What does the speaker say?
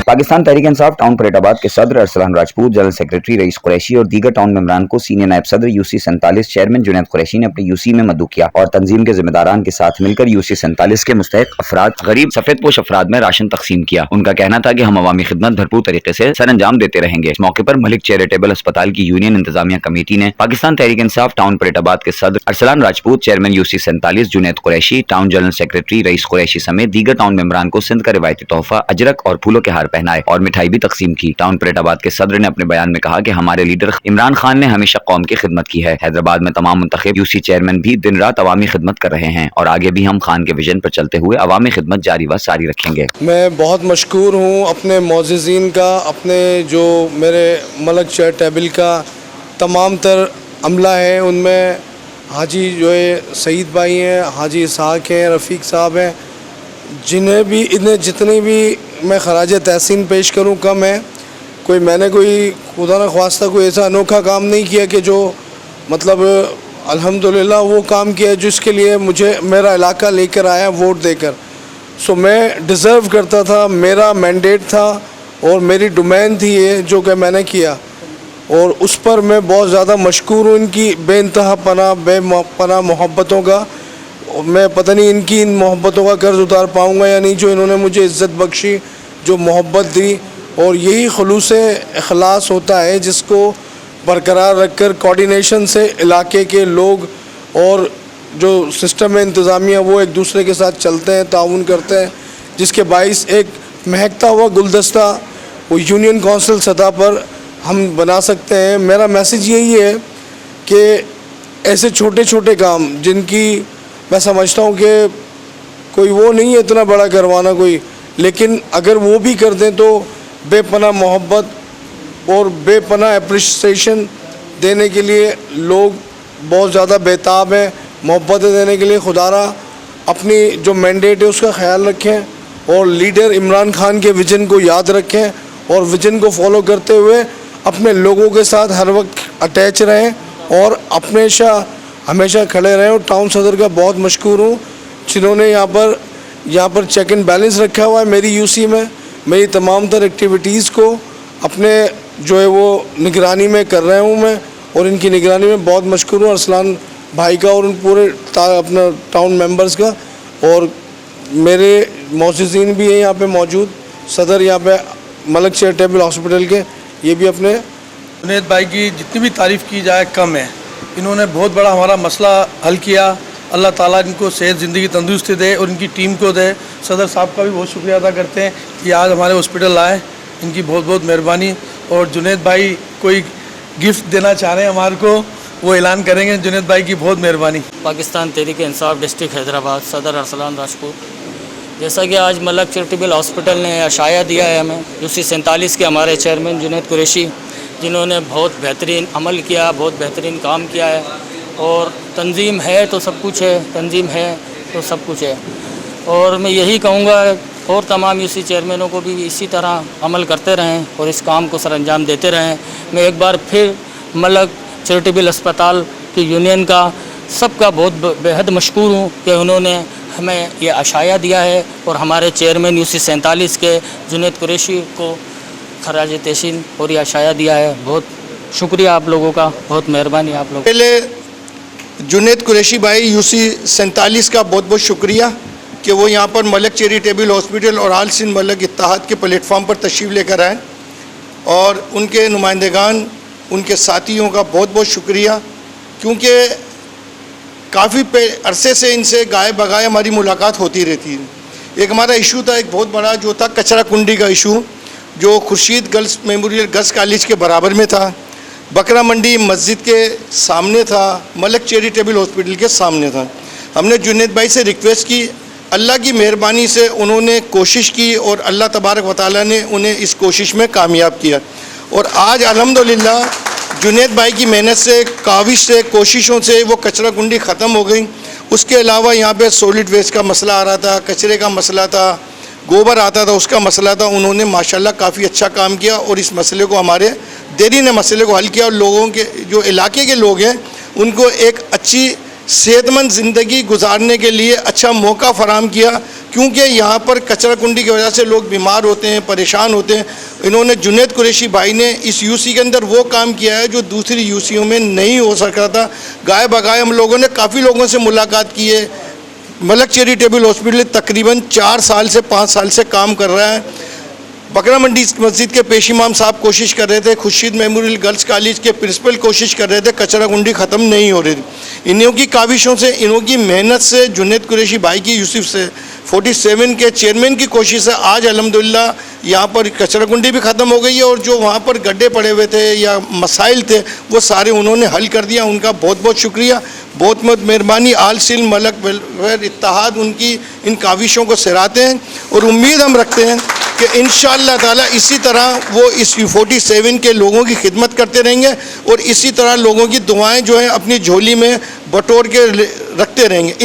Pakistan Tehreek Insaf town Faridabad के सदर Arsalan Rajput, general secretary Raees Qureshi और दीगर टाउन मेंबरान को सीनियर नायब सदर यूसी 47 चेयरमैन जुनैद कुरैशी ने अपनी यूसी में मदऊ किया और तंजीम के जिम्मेदारान के साथ मिलकर यूसी 47 के मुस्तहिक अफराद गरीब सफेदपोश अफराद में राशन तकसीम किया। उनका कहना था कि हम अवामी खिदमत भरपूर तरीके से सर अंजाम देते रहेंगे। इस मौके पर मलिक चैरिटेबल अस्पताल की यूनियन इंतजामिया कमेटी ने पाकिस्तान तहरीक इंसाफ टाउन फरीदाबाद के सदर Arsalan Rajput, chairman UC 47 Junaid Qureshi, town general secretary Raees Qureshi समेत दीगर टाउन मेंबरान को सिंध का रिवायती तोहफा अजरक और फूलों के हार पहनाए और मिठाई भी तकसीम की। टाउन फरीदाबाद के सदर ने अपने बयान में कहा कि हमारे लीडर इमरान खान ने हमेशा कौम की खिदमत की है। हैदराबाद में तमाम मुंतखब यूसी चेयरमैन भी दिन रात अवामी खिदमत कर रहे हैं और आगे भी हम खान के विजन पर चलते हुए अवामी खिदमत जारी व सारी रखेंगे। मैं बहुत मशकूर हूँ अपने मोअज़्ज़िज़ीन का, अपने जो मेरे मलक चैरिटेबल का तमाम तर अमला है, उनमें हाजी जो है सईद भाई हैं, हाजी इसहाक़ हैं, रफ़ीक साहब हैं, जिन्हें भी इन्हें जितनी भी मैं खराज तहसीन पेश करूं कम है। मैंने कोई खुदा न ख्वास्ता कोई ऐसा अनोखा काम नहीं किया कि जो मतलब अल्हम्दुलिल्लाह वो काम किया जिसके लिए मुझे मेरा इलाका लेकर आया वोट देकर। सो मैं डिज़र्व करता था, मेरा मैंडेट था और मेरी डोमेन थी ये जो कि मैंने किया और उस पर मैं बहुत ज़्यादा मशकूर हूँ इनकी बेइंतहा पनाह मोहब्बतों का। मैं पता नहीं इनकी इन मोहब्बतों का कर्ज उतार पाऊँगा या नहीं, जो इन्होंने मुझे इज़्ज़त बख्शी, जो मोहब्बत दी। और यही खुलूस इखलास होता है जिसको बरकरार रखकर कोऑर्डिनेशन से इलाके के लोग और जो सिस्टम है इंतज़ामिया वो एक दूसरे के साथ चलते हैं, ताउन करते हैं, जिसके बाइस एक महकता हुआ गुलदस्ता वो यूनियन कौंसिल सतह पर हम बना सकते हैं। मेरा मैसेज यही है कि ऐसे छोटे छोटे काम जिनकी मैं समझता हूँ कि कोई वो नहीं है इतना बड़ा करवाना कोई, लेकिन अगर वो भी कर दें तो बेपनाह मोहब्बत और बेपनाह अप्रिसिएशन देने के लिए लोग बहुत ज़्यादा बेताब हैं। मोहब्बतें देने के लिए खुदारा अपनी जो मैंडेट है उसका ख्याल रखें और लीडर इमरान खान के विजन को याद रखें और विजन को फॉलो करते हुए अपने लोगों के साथ हर वक्त अटैच रहें और हमेशा खड़े रहें। और टाउन सदर का बहुत मशकूर हूँ जिन्होंने यहाँ पर चेक एंड बैलेंस रखा हुआ है मेरी यूसी में। मेरी तमाम तर एक्टिविटीज़ को अपने जो है वो निगरानी में कर रहा हूँ मैं और इनकी निगरानी में बहुत मशकूर हूँ अरसलान भाई का और उन पूरे अपना टाउन मेंबर्स का। और मेरे मोअज़्ज़िज़ीन भी हैं यहाँ पे मौजूद, सदर यहाँ पे मलक चैरिटेबल हॉस्पिटल के, ये भी अपने जुनैद भाई की जितनी भी तारीफ़ की जाए कम है। इन्होंने बहुत बड़ा हमारा मसला हल किया। अल्लाह ताला इनको सेहत ज़िंदगी तंदुरुस्ती दे और इनकी टीम को दे। सदर साहब का भी बहुत शुक्रिया अदा करते हैं कि आज हमारे हॉस्पिटल आए, इनकी बहुत बहुत मेहरबानी। और जुनैद भाई कोई गिफ्ट देना चाह रहे हैं हमारे को, वो ऐलान करेंगे। जुनैद भाई की बहुत मेहरबानी। पाकिस्तान तहरीक इंसाफ डिस्ट्रिक्ट हैदराबाद, सदर अरसलान राजपूत। जैसा कि आज मलक चैरिटेबल हॉस्पिटल ने आशाया दिया है हमें, यूसी 47 के हमारे चेयरमैन जुनैद कुरैशी, जिन्होंने बहुत बेहतरीन अमल किया, बहुत बेहतरीन काम किया है। और तंजीम है तो सब कुछ है, तंजीम है तो सब कुछ है। और मैं यही कहूँगा और तमाम यूसी चेयरमैनों को भी इसी तरह अमल करते रहें और इस काम को सर अंजाम देते रहें। मैं एक बार फिर मलक चैरिटेबल अस्पताल की यूनियन का सबका बहुत बेहद मशकूर हूँ कि उन्होंने हमें ये आशाया दिया है और हमारे चेयरमैन यूसी 47 के जुनैद कुरैशी को खराज तहसीन और ये आशाया दिया है। बहुत शुक्रिया आप लोगों का, बहुत मेहरबानी आप लोग। पहले जुनैद कुरैशी भाई यूसी 47 का बहुत बहुत शुक्रिया कि वो यहाँ पर मलक चैरिटेबल हॉस्पिटल और आल सिंध मलक इत्तेहाद के प्लेटफॉर्म पर तशरीफ़ लेकर आए और उनके नुमाइंदगान, उनके साथियों का बहुत बहुत शुक्रिया, क्योंकि काफ़ी अरसे से इनसे गाय बगाए हमारी मुलाकात होती रहती है। एक हमारा इशू था, एक बहुत बड़ा जो था कचरा कुंडी का इशू, जो Khurshid girls memorial girls college के बराबर में था, बकरा मंडी मस्जिद के सामने था, मलक चैरिटेबल हॉस्पिटल के सामने था। हमने जुनैद भाई से रिक्वेस्ट की, अल्लाह की मेहरबानी से उन्होंने कोशिश की और अल्लाह तबारक व तआला ने उन्हें इस कोशिश में कामयाब किया। और आज अल्हम्दुलिल्लाह जुनैद भाई की मेहनत से, काविश से, कोशिशों से वो कचरा कुंडी ख़त्म हो गई। उसके अलावा यहाँ पे सॉलिड वेस्ट का मसला आ रहा था, कचरे का मसला था, गोबर आता था, उसका मसला था। उन्होंने माशाल्लाह काफ़ी अच्छा काम किया और इस मसले को हमारे देरी ने मसले को हल किया और लोगों के जो इलाके के लोग हैं उनको एक अच्छी सेहतमंद ज़िंदगी गुजारने के लिए अच्छा मौका फराहम किया, क्योंकि यहाँ पर कचरा कुंडी की वजह से लोग बीमार होते हैं, परेशान होते हैं। इन्होंने जुनैद कुरैशी भाई ने इस यूसी के अंदर वो काम किया है जो दूसरी यूसीओं में नहीं हो सका था। गाय बगाए हम लोगों ने काफ़ी लोगों से मुलाकात की है। मलक चैरिटेबल हॉस्पिटल तकरीबन 4 साल से 5 साल से काम कर रहा है। बकरा मंडी मस्जिद के पेश इमाम साहब कोशिश कर रहे थे, खुर्शीद मेमोरियल गर्ल्स कॉलेज के प्रिंसिपल कोशिश कर रहे थे, कचरा कुंडी ख़त्म नहीं हो रही थी। इन्हों की काविशों से, इन्हों की मेहनत से, जुनैद कुरैशी भाई की यूसुफ से 47 के चेयरमैन की कोशिश है आज अल्हम्दुलिल्लाह यहाँ पर कचरा कुंडी भी ख़त्म हो गई है और जो वहाँ पर गड्ढे पड़े हुए थे या मसाइल थे वो सारे उन्होंने हल कर दिया। उनका बहुत बहुत शुक्रिया, बहुत बहुत मेहरबानी। आल सिंध मलक वेलफेयर इत्तेहाद उनकी इन काविशों को सराहते हैं और उम्मीद हम रखते हैं कि इंशाअल्लाह ताला इसी तरह वो इस 47 के लोगों की खिदमत करते रहेंगे और इसी तरह लोगों की दुआएं जो हैं अपनी झोली में बटोर के रखते रहेंगे।